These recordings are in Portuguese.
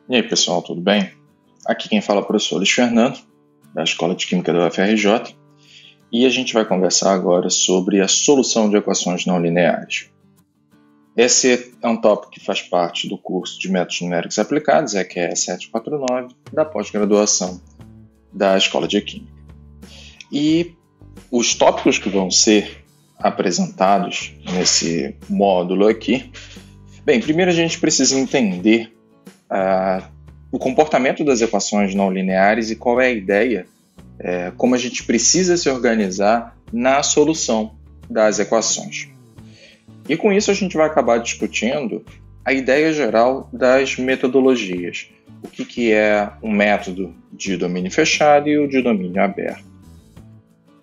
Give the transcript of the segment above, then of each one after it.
E aí, pessoal, tudo bem? Aqui quem fala é o professor Luiz Fernando, da Escola de Química da UFRJ, e a gente vai conversar agora sobre a solução de equações não lineares. Esse é um tópico que faz parte do curso de Métodos Numéricos Aplicados, EQE 749, da pós-graduação da Escola de Química. E os tópicos que vão ser apresentados nesse módulo aqui, primeiro a gente precisa entender o comportamento das equações não lineares e qual é a ideia, como a gente precisa se organizar na solução das equações. E com isso a gente vai acabar discutindo a ideia geral das metodologias. O que é um método de domínio fechado e o de domínio aberto.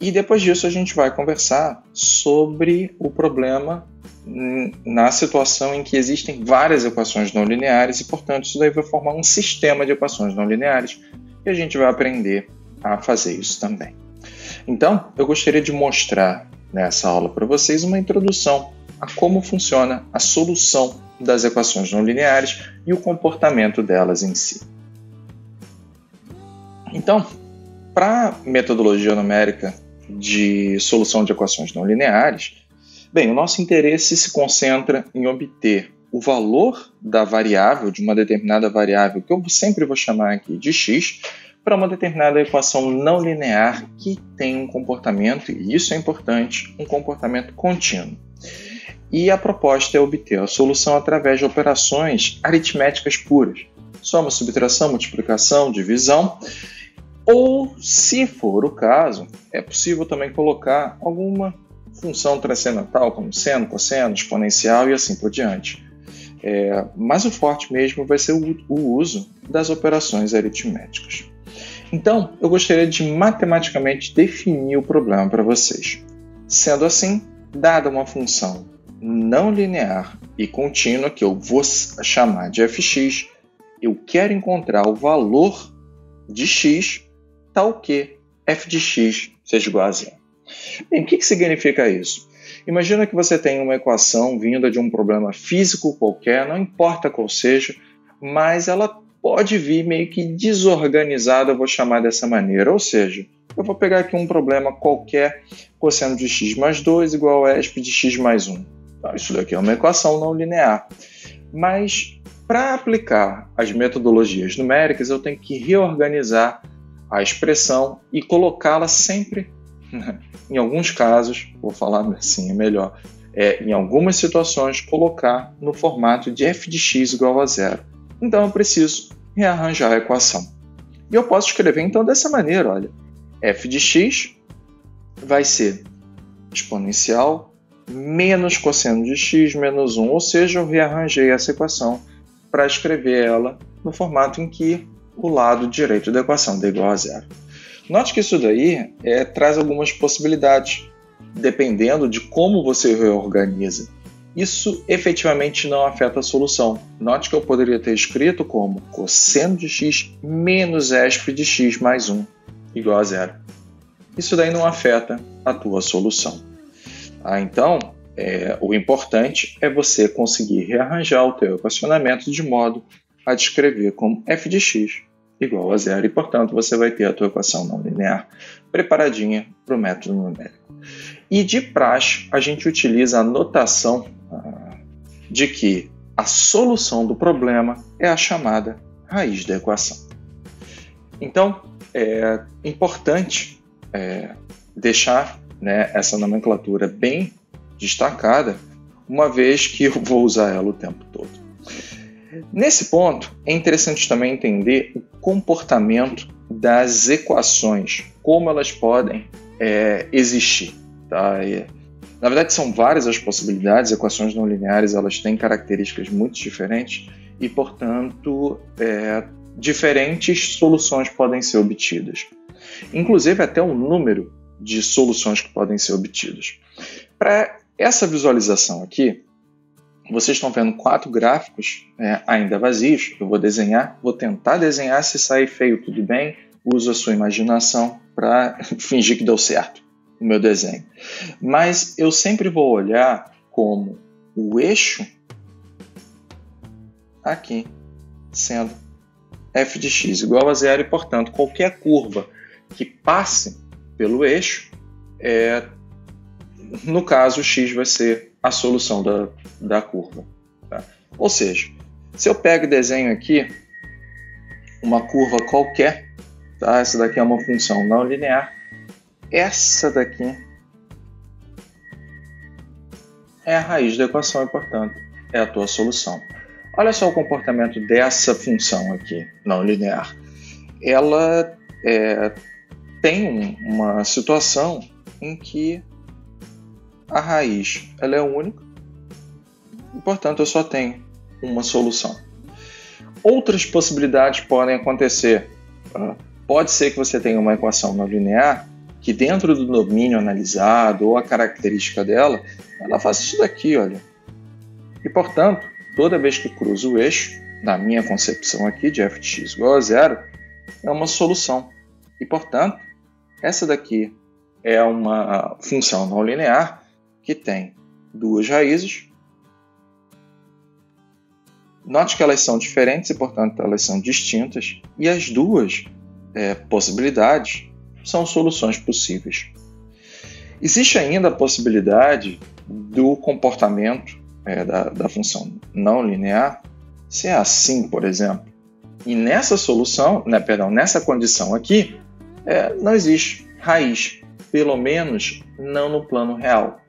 E depois disso a gente vai conversar sobre o problema na situação em que existem várias equações não lineares e, portanto, isso daí vai formar um sistema de equações não lineares e a gente vai aprender a fazer isso também. Então, eu gostaria de mostrar nessa aula para vocês uma introdução a como funciona a solução das equações não lineares e o comportamento delas em si. Então, para a metodologia numérica de solução de equações não lineares, o nosso interesse se concentra em obter o valor da variável, de uma determinada variável, que eu sempre vou chamar aqui de x, para uma determinada equação não linear que tem um comportamento, e isso é importante, um comportamento contínuo. E a proposta é obter a solução através de operações aritméticas puras, soma, subtração, multiplicação, divisão, ou, se for o caso, é possível também colocar alguma função transcendental, como seno, cosseno, exponencial e assim por diante. Mas o forte mesmo vai ser o uso das operações aritméticas. Então, eu gostaria de matematicamente definir o problema para vocês. Sendo assim, dada uma função não linear e contínua, que eu vou chamar de fx, eu quero encontrar o valor de x tal que f de x seja igual a zero. O que significa isso? Imagina que você tem uma equação vinda de um problema físico qualquer, não importa qual seja, mas ela pode vir meio que desorganizada, eu vou chamar dessa maneira. Ou seja, eu vou pegar aqui um problema qualquer, cosseno de x mais 2 igual a esp de x mais 1. Então, isso daqui é uma equação não linear. Mas, para aplicar as metodologias numéricas, eu tenho que reorganizar a expressão e colocá-la sempre, em alguns casos, vou falar assim, é melhor, em algumas situações, colocar no formato de f de x igual a zero. Então eu preciso rearranjar a equação. E eu posso escrever então dessa maneira, olha, f de x vai ser exponencial menos cosseno de x menos 1, ou seja, eu rearranjei essa equação para escrever ela no formato em que o lado direito da equação dê igual a zero. Note que isso daí traz algumas possibilidades, dependendo de como você reorganiza. Isso efetivamente não afeta a solução. Note que eu poderia ter escrito como cosseno de x menos esp de x mais 1 igual a zero. Isso daí não afeta a tua solução. Então, o importante é você conseguir rearranjar o teu equacionamento de modo a descrever como f de x igual a zero e, portanto, você vai ter a tua equação não linear preparadinha para o método numérico. E de praxe, a gente utiliza a notação de que a solução do problema é a chamada raiz da equação. Então, é importante deixar essa nomenclatura bem destacada, uma vez que eu vou usar ela o tempo todo. Nesse ponto, é interessante também entender o comportamento das equações, como elas podem existir. Tá? Na verdade, são várias as possibilidades. Equações não lineares elas têm características muito diferentes e, portanto, diferentes soluções podem ser obtidas. Inclusive, até um número de soluções que podem ser obtidas. Para essa visualização aqui, vocês estão vendo 4 gráficos ainda vazios. Eu vou tentar desenhar. Se sair feio, tudo bem. Uso a sua imaginação para fingir que deu certo o meu desenho. Mas eu sempre vou olhar como o eixo aqui sendo f de x igual a zero e, portanto, qualquer curva que passe pelo eixo, no caso, x vai ser a solução da curva. Tá? Ou seja, se eu pego e desenho aqui uma curva qualquer, tá? Essa daqui é uma função não linear, essa daqui é a raiz da equação e, portanto, é a tua solução. Olha só o comportamento dessa função aqui, não linear. Ela tem uma situação em que a raiz ela é única e, portanto, eu só tenho uma solução. Outras possibilidades podem acontecer. Pode ser que você tenha uma equação não linear que, dentro do domínio analisado ou a característica dela, ela faz isso daqui, olha. E, portanto, toda vez que cruza o eixo, na minha concepção aqui de f de x igual a zero, é uma solução. E, portanto, essa daqui é uma função não linear que tem duas raízes. Note que elas são diferentes e, portanto, elas são distintas. E as duas possibilidades são soluções possíveis. Existe ainda a possibilidade do comportamento da função não linear ser assim, por exemplo. E nessa solução, nessa condição aqui, não existe raiz, pelo menos não no plano real.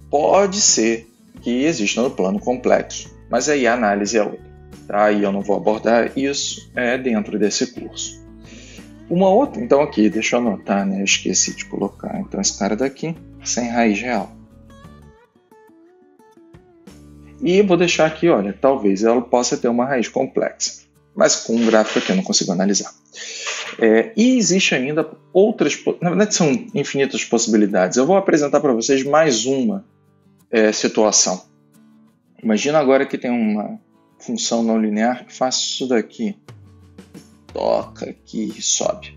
Pode ser que exista no plano complexo, mas aí a análise é outra. Tá? E eu não vou abordar isso dentro desse curso. Uma outra, então aqui, deixa eu anotar, né? Eu esqueci de colocar. Então esse cara daqui, sem raiz real. E vou deixar aqui, olha, talvez ela possa ter uma raiz complexa, mas com um gráfico aqui eu não consigo analisar. E existe ainda outras, na verdade são infinitas possibilidades. Eu vou apresentar para vocês mais uma situação. Imagina agora que tem uma função não linear que faz isso daqui. Toca aqui e sobe.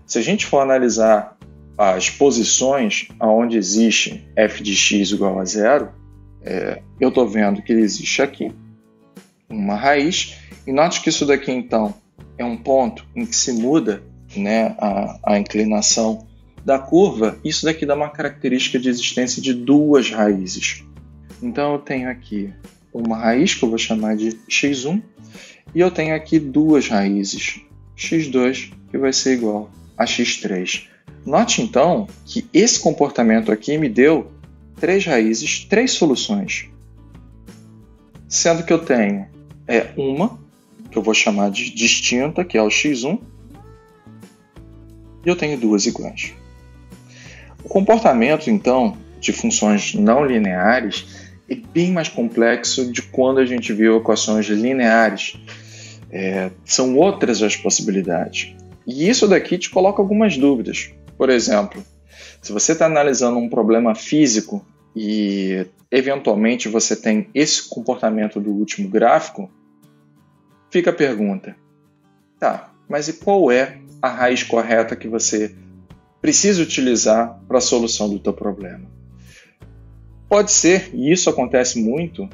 Se a gente for analisar as posições onde existe f de x igual a zero, eu estou vendo que existe aqui uma raiz, e note que isso daqui então é um ponto em que se muda, né, a inclinação da curva. Isso daqui dá uma característica de existência de duas raízes. Então eu tenho aqui uma raiz que eu vou chamar de x1 e eu tenho aqui duas raízes, x2, que vai ser igual a x3. Note então que esse comportamento aqui me deu três raízes, três soluções. Sendo que eu tenho uma, que eu vou chamar de distinta, que é o x1, e eu tenho duas iguais. O comportamento, então, de funções não lineares é bem mais complexo de quando a gente viu equações lineares. São outras as possibilidades. E isso daqui te coloca algumas dúvidas. Por exemplo, se você está analisando um problema físico e, eventualmente, você tem esse comportamento do último gráfico, fica a pergunta, tá, mas e qual é a raiz correta que você precisa utilizar para a solução do teu problema? Pode ser, e isso acontece muito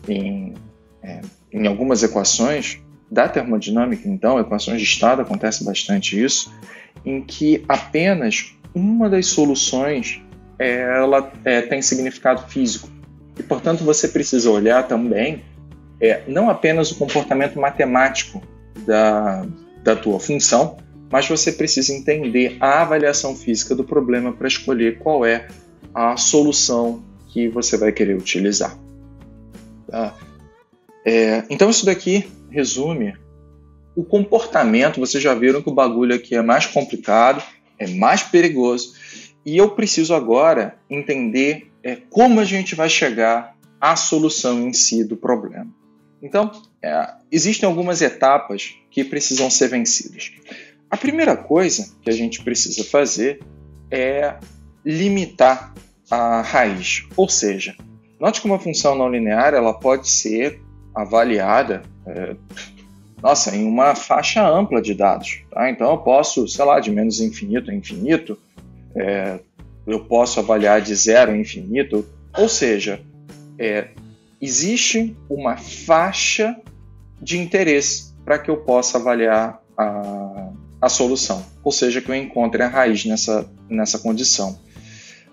em algumas equações da termodinâmica, então, equações de estado, acontece bastante isso, em que apenas uma das soluções ela tem significado físico. E, portanto, você precisa olhar também não apenas o comportamento matemático da tua função, mas você precisa entender a avaliação física do problema para escolher qual é a solução que você vai querer utilizar. Tá? Então isso daqui resume o comportamento. Vocês já viram que o bagulho aqui é mais complicado, é mais perigoso, e eu preciso agora entender como a gente vai chegar à solução em si do problema. Então, existem algumas etapas que precisam ser vencidas. A primeira coisa que a gente precisa fazer é limitar a raiz, ou seja, note que uma função não linear ela pode ser avaliada em uma faixa ampla de dados. Tá? Então eu posso, sei lá, de menos infinito a infinito, eu posso avaliar de zero a infinito, ou seja, existe uma faixa de interesse. para que eu possa avaliar a solução, ou seja, que eu encontre a raiz nessa condição.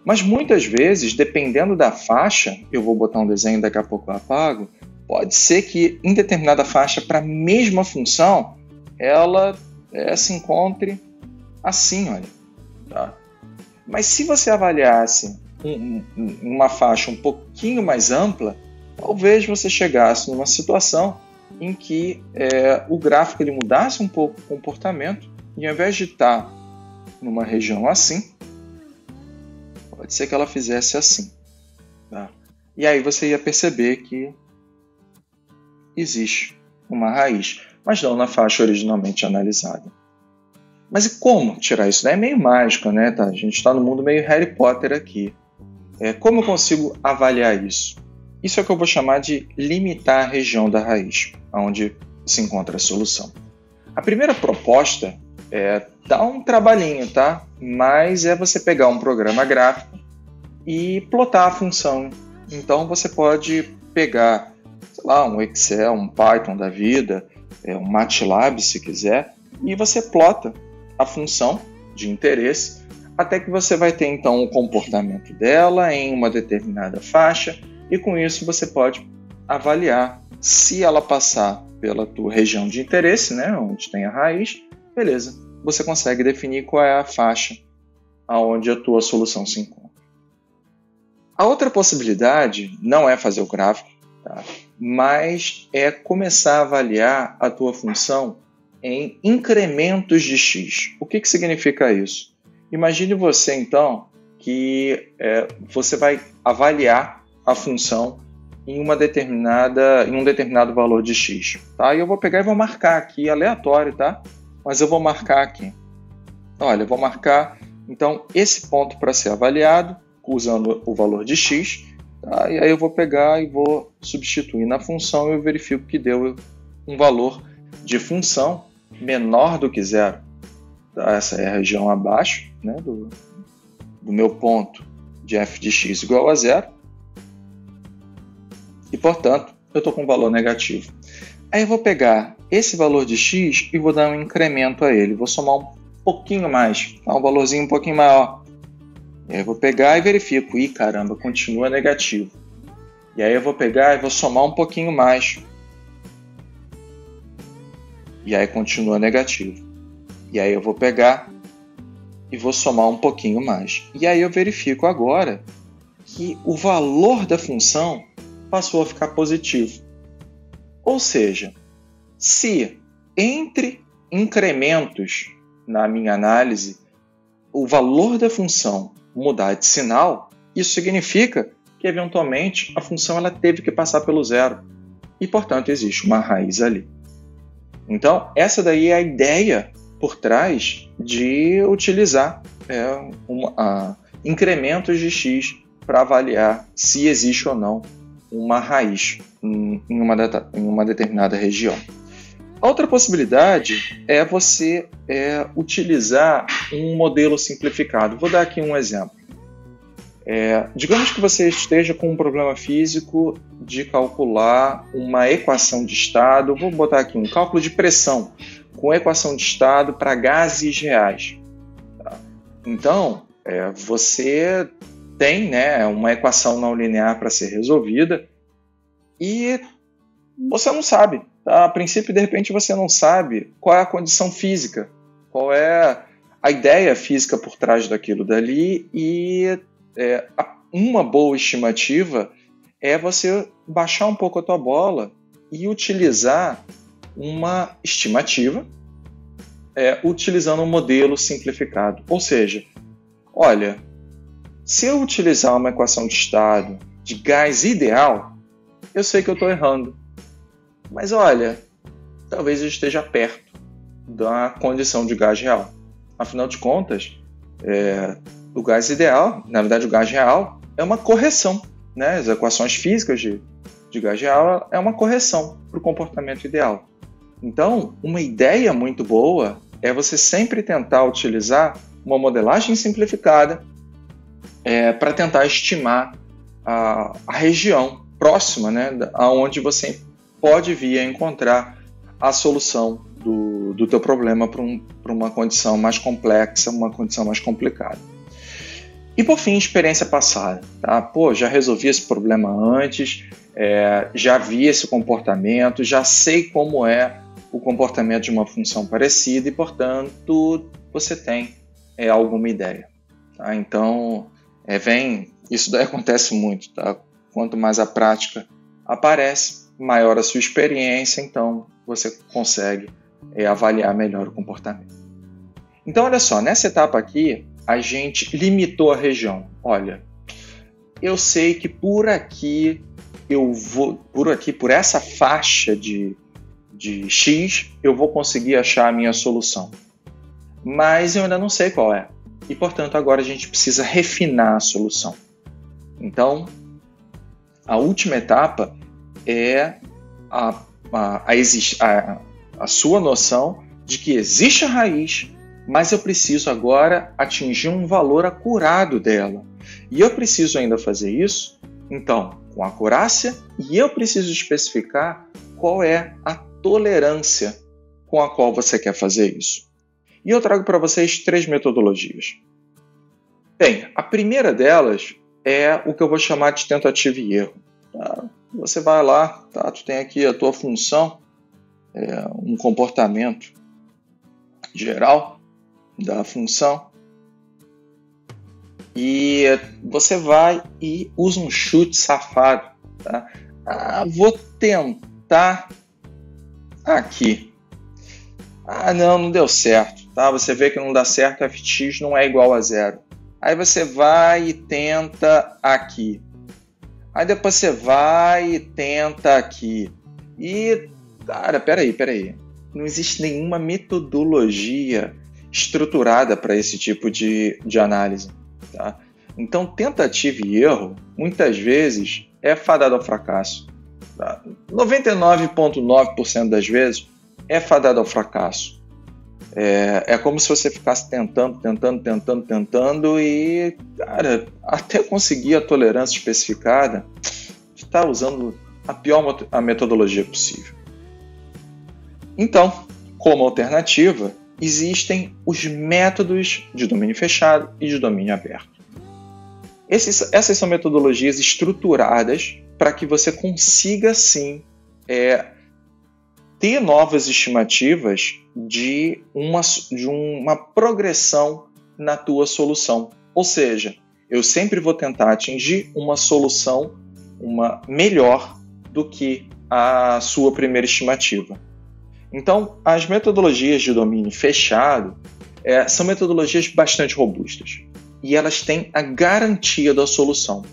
Mas muitas vezes, dependendo da faixa, eu vou botar um desenho, daqui a pouco eu apago, pode ser que em determinada faixa, para a mesma função, ela se encontre assim, olha. Tá? Mas se você avaliasse uma faixa um pouquinho mais ampla, talvez você chegasse numa situação em que o gráfico ele mudasse um pouco o comportamento e ao invés de estar numa região assim, pode ser que ela fizesse assim. Tá? E aí você ia perceber que existe uma raiz, mas não na faixa originalmente analisada. Mas e como tirar isso? É meio mágico, né? Tá? A gente está no mundo meio Harry Potter aqui. Como eu consigo avaliar isso? Isso é o que eu vou chamar de limitar a região da raiz, onde se encontra a solução. A primeira proposta dá um trabalhinho, tá? Mas é você pegar um programa gráfico e plotar a função. Então você pode pegar, sei lá, um Excel, um Python da vida, um MATLAB se quiser, e você plota a função de interesse até que você vai ter então o comportamento dela em uma determinada faixa e com isso você pode avaliar se ela passar pela tua região de interesse, né, onde tem a raiz, beleza, você consegue definir qual é a faixa aonde a tua solução se encontra. A outra possibilidade não é fazer o gráfico, tá? Mas é começar a avaliar a tua função em incrementos de x. O que significa isso? Imagine você, então, que você vai avaliar a função em um determinado valor de x. Tá? E eu vou pegar e vou marcar aqui, aleatório, tá? Mas eu vou marcar aqui. Olha, eu vou marcar, então, esse ponto para ser avaliado, usando o valor de x. Tá? E aí eu vou pegar e vou substituir na função e eu verifico que deu um valor de função menor do que zero. Tá? Essa é a região abaixo, né, do meu ponto de f de x igual a zero. E, portanto, eu estou com um valor negativo. Aí eu vou pegar esse valor de x e vou dar um incremento a ele. Vou somar um pouquinho mais, um valorzinho um pouquinho maior. E aí eu vou pegar e verifico. Ih, caramba, continua negativo. E aí eu vou pegar e vou somar um pouquinho mais. E aí continua negativo. E aí eu vou pegar e vou somar um pouquinho mais. E aí eu verifico agora que o valor da função passou a ficar positivo. Ou seja, se entre incrementos na minha análise o valor da função mudar de sinal, isso significa que eventualmente a função ela teve que passar pelo zero e, portanto, existe uma raiz ali. Então, essa daí é a ideia por trás de utilizar incrementos de x para avaliar se existe ou não uma raiz em uma determinada região. A outra possibilidade é você utilizar um modelo simplificado. Vou dar aqui um exemplo. Digamos que você esteja com um problema físico de calcular uma equação de estado. Vou botar aqui um cálculo de pressão com equação de estado para gases reais. Tá? Então, você tem, né, uma equação não linear para ser resolvida e você não sabe. Tá? A princípio, de repente, você não sabe qual é a condição física, qual é a ideia física por trás daquilo dali e uma boa estimativa é você baixar um pouco a tua bola e utilizar uma estimativa utilizando um modelo simplificado. Ou seja, olha, se eu utilizar uma equação de estado de gás ideal, eu sei que eu estou errando. Mas olha, talvez eu esteja perto da condição de gás real. Afinal de contas, o gás ideal, na verdade o gás real, é uma correção. Né? As equações físicas de gás real é uma correção para o comportamento ideal. Então, uma ideia muito boa é você sempre tentar utilizar uma modelagem simplificada para tentar estimar a região próxima, né, aonde você pode vir a encontrar a solução do teu problema para uma condição mais complexa, uma condição mais complicada. E por fim, experiência passada. Tá? Pô, já resolvi esse problema antes, já vi esse comportamento, já sei como é o comportamento de uma função parecida e, portanto, você tem alguma ideia. Tá? Então, isso daí acontece muito. Tá? Quanto mais a prática aparece, maior a sua experiência, então você consegue avaliar melhor o comportamento. Então, olha só, nessa etapa aqui, a gente limitou a região. Olha, eu sei que por aqui, por essa faixa de X, eu vou conseguir achar a minha solução. Mas eu ainda não sei qual é. E, portanto, agora a gente precisa refinar a solução. Então, a última etapa é a sua noção de que existe a raiz, mas eu preciso agora atingir um valor acurado dela. E eu preciso ainda fazer isso, então, com acurácia, e eu preciso especificar qual é a tolerância com a qual você quer fazer isso. E eu trago para vocês 3 metodologias. Bem, a primeira delas é o que eu vou chamar de tentativa e erro. Tá? Você vai lá, tá? Tu tem aqui a tua função, um comportamento geral da função, e você vai e usa um chute safado. Tá? Vou tentar aqui. Não deu certo. Tá? Você vê que não dá certo, fx não é igual a 0. Aí você vai e tenta aqui. Aí depois você vai e tenta aqui. E, cara, peraí. Não existe nenhuma metodologia estruturada para esse tipo de análise. Tá? Então, tentativa e erro, muitas vezes, é fadado ao fracasso. Tá? 99,9% das vezes é fadado ao fracasso. É como se você ficasse tentando e, cara, até conseguir a tolerância especificada, você está usando a metodologia possível. Então, como alternativa, existem os métodos de domínio fechado e de domínio aberto. Essas são metodologias estruturadas para que você consiga, sim, ter novas estimativas de uma progressão na tua solução. Ou seja, eu sempre vou tentar atingir uma solução melhor do que a sua primeira estimativa. Então, as metodologias de domínio fechado são metodologias bastante robustas e elas têm a garantia da solução.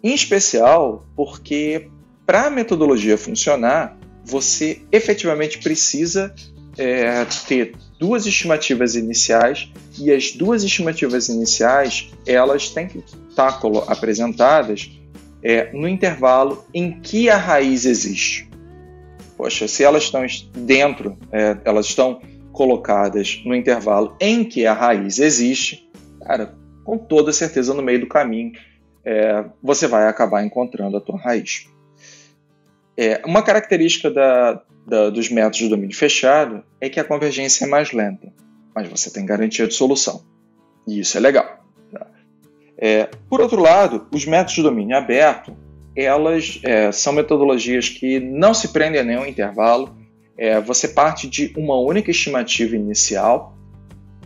Em especial porque, para a metodologia funcionar, você efetivamente precisa ter 2 estimativas iniciais, e as 2 estimativas iniciais elas têm que estar apresentadas no intervalo em que a raiz existe. Poxa, se elas estão elas estão colocadas no intervalo em que a raiz existe, cara, com toda certeza no meio do caminho você vai acabar encontrando a tua raiz. Uma característica dos métodos de domínio fechado é que a convergência é mais lenta, mas você tem garantia de solução. E isso é legal. Tá? Por outro lado, os métodos de domínio aberto, elas são metodologias que não se prendem a nenhum intervalo. Você parte de uma única estimativa inicial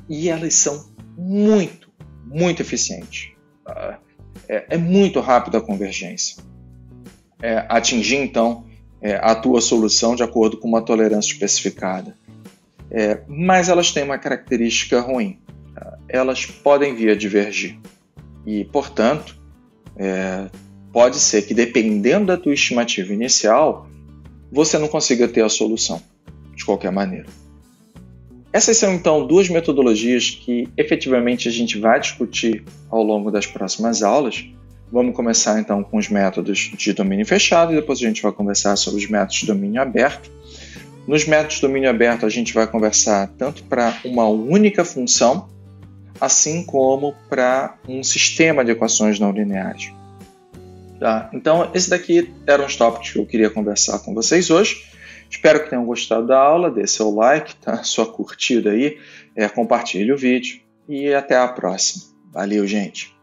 e elas são muito, muito eficientes. Tá? É muito rápida a convergência. Atingir, então, a tua solução de acordo com uma tolerância especificada. Mas elas têm uma característica ruim. Elas podem vir a divergir. E, portanto, pode ser que, dependendo da tua estimativa inicial, você não consiga ter a solução, de qualquer maneira. Essas são, então, 2 metodologias que, efetivamente, a gente vai discutir ao longo das próximas aulas. Vamos começar, então, com os métodos de domínio fechado e depois a gente vai conversar sobre os métodos de domínio aberto. Nos métodos de domínio aberto, a gente vai conversar tanto para uma única função, assim como para um sistema de equações não lineares. Tá? Então, esse daqui eram os tópicos que eu queria conversar com vocês hoje. Espero que tenham gostado da aula, dê seu like, tá? Sua curtida aí, compartilhe o vídeo e até a próxima. Valeu, gente!